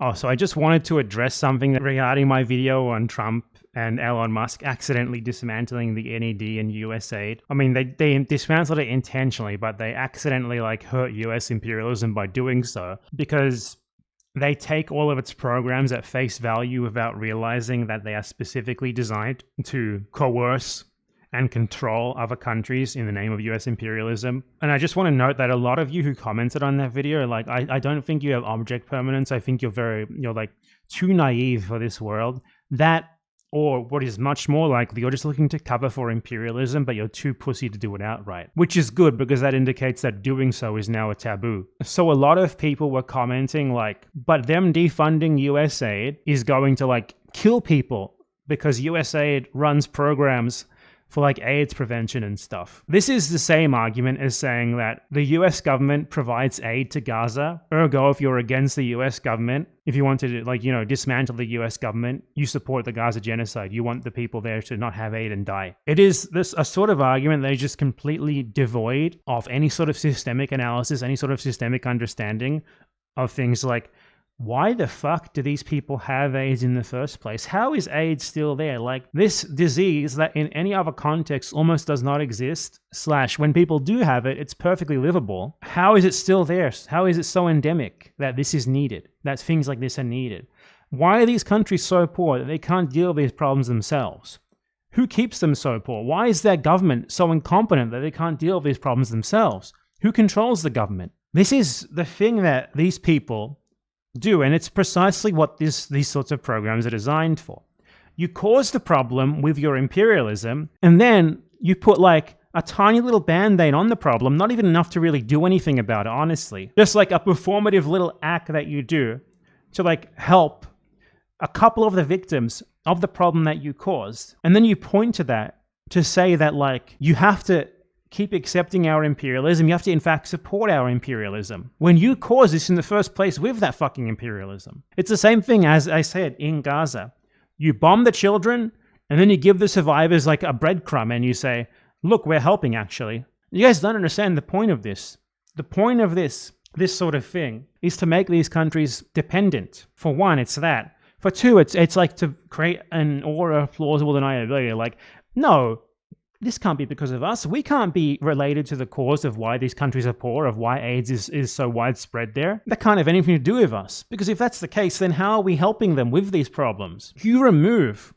Oh, so I just wanted to address something regarding my video on Trump and Elon Musk accidentally dismantling the NED and USAID. I mean, they dismantled it intentionally, but they accidentally hurt US imperialism by doing so, because they take all of its programs at face value without realizing that they are specifically designed to coerce and control other countries in the name of US imperialism. And I just want to note that a lot of you who commented on that video, I don't think you have object permanence. I think you're too naive for this world. That, or what is much more likely, you're just looking to cover for imperialism, but you're too pussy to do it outright. Which is good, because that indicates that doing so is now a taboo. So a lot of people were commenting but them defunding USAID is going to kill people, because USAID runs programs for AIDS prevention and stuff. This is the same argument as saying that the US government provides aid to Gaza. Ergo, if you're against the US government, if you want to dismantle the US government, you support the Gaza genocide. You want the people there to not have aid and die. It is a sort of argument that is just completely devoid of any sort of systemic analysis, any sort of systemic understanding of things like, why the fuck do these people have AIDS in the first place? How is AIDS still there? This disease that in any other context almost does not exist, / when people do have it, it's perfectly livable. How is it still there? How is it so endemic that this is needed, that things like this are needed? Why are these countries so poor that they can't deal with these problems themselves? Who keeps them so poor? Why is their government so incompetent that they can't deal with these problems themselves? Who controls the government? This is the thing that these people do, and it's precisely what these sorts of programs are designed for. You cause the problem with your imperialism, and then you put a tiny little band-aid on the problem, not even enough to really do anything about it, honestly. Just a performative little act that you do to help a couple of the victims of the problem that you caused. And then you point to that to say that you have to keep accepting our imperialism. You have to, in fact, support our imperialism, when you caused this in the first place with that fucking imperialism. It's the same thing as I said in Gaza. You bomb the children, and then you give the survivors a breadcrumb, and you say, look, we're helping, actually. You guys don't understand the point of this. The point of this sort of thing is to make these countries dependent. For one, it's that. For two, it's to create an aura of plausible deniability. No, this can't be because of us. We can't be related to the cause of why these countries are poor, of why AIDS is so widespread there. That can't have anything to do with us. Because if that's the case, then how are we helping them with these problems? You remove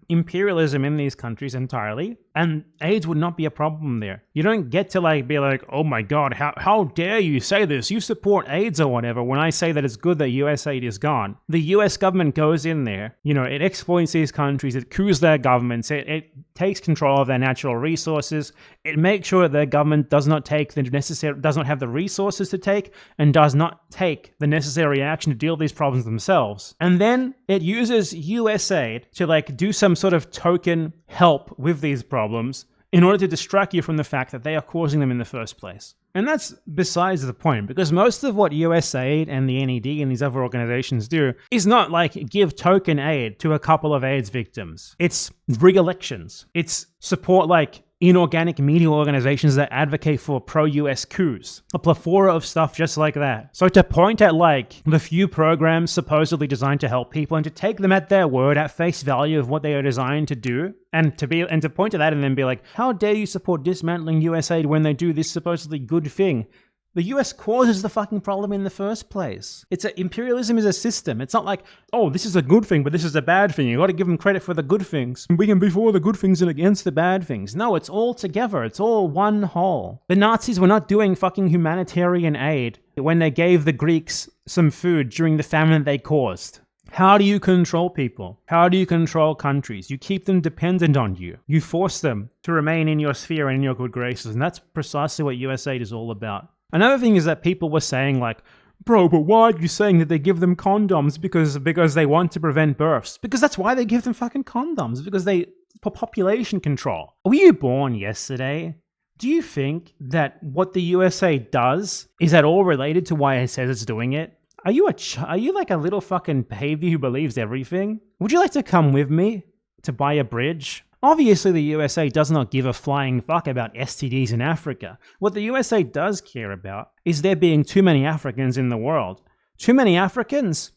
imperialism in these countries entirely, and AIDS would not be a problem there. You don't get to be oh my god, how dare you say this? You support AIDS or whatever, when I say that it's good that USAID is gone. The US government goes in there, it exploits these countries, it coups their governments, it takes control of their natural resources, it makes sure that their government does not have the resources to take, and does not take the necessary action to deal with these problems themselves. And then it uses USAID to do some sort of token help with these problems in order to distract you from the fact that they are causing them in the first place. And that's besides the point, because most of what USAID and the NED and these other organizations do is not give token aid to a couple of AIDS victims. It's rig elections. It's support inorganic media organizations that advocate for pro-US coups. A plethora of stuff just like that. So to point at the few programs supposedly designed to help people, and to take them at their word, at face value of what they are designed to do, and to point to that and then be how dare you support dismantling USAID when they do this supposedly good thing? The US causes the fucking problem in the first place. Imperialism is a system. It's not oh, this is a good thing, but this is a bad thing. You got to give them credit for the good things. We can be for the good things and against the bad things. No, it's all together. It's all one whole. The Nazis were not doing fucking humanitarian aid when they gave the Greeks some food during the famine they caused. How do you control people? How do you control countries? You keep them dependent on you. You force them to remain in your sphere and in your good graces. And that's precisely what USAID is all about. Another thing is that people were saying bro, but why are you saying that they give them condoms because they want to prevent births? Because that's why they give them fucking condoms, because for population control. Were you born yesterday? Do you think that what the USA does is at all related to why it says it's doing it? Are you a little fucking baby who believes everything? Would you like to come with me to buy a bridge? Obviously, the USA does not give a flying fuck about STDs in Africa. What the USA does care about is there being too many Africans in the world. Too many Africans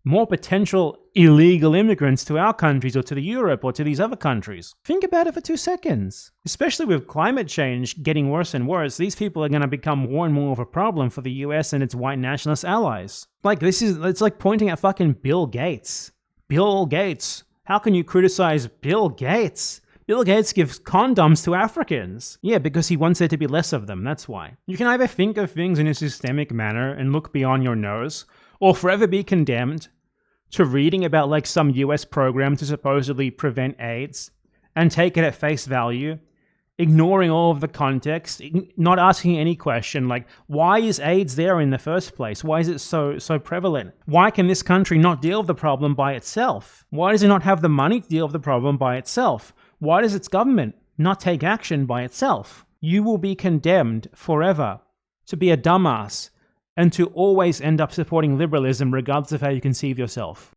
More potential illegal immigrants to our countries or to Europe or to these other countries. Think about it for 2 seconds. Especially with climate change getting worse and worse, these people are going to become more and more of a problem for the US and its white nationalist allies. It's like pointing at fucking Bill Gates. Bill Gates. How can you criticize Bill Gates? Bill Gates gives condoms to Africans. Yeah, because he wants there to be less of them, that's why. You can either think of things in a systemic manner and look beyond your nose, or forever be condemned to reading about like some US program to supposedly prevent AIDS and take it at face value, ignoring all of the context, not asking any question like, why is AIDS there in the first place? Why is it so prevalent? Why can this country not deal with the problem by itself? Why does it not have the money to deal with the problem by itself? Why does its government not take action by itself? You will be condemned forever to be a dumbass and to always end up supporting liberalism regardless of how you conceive yourself.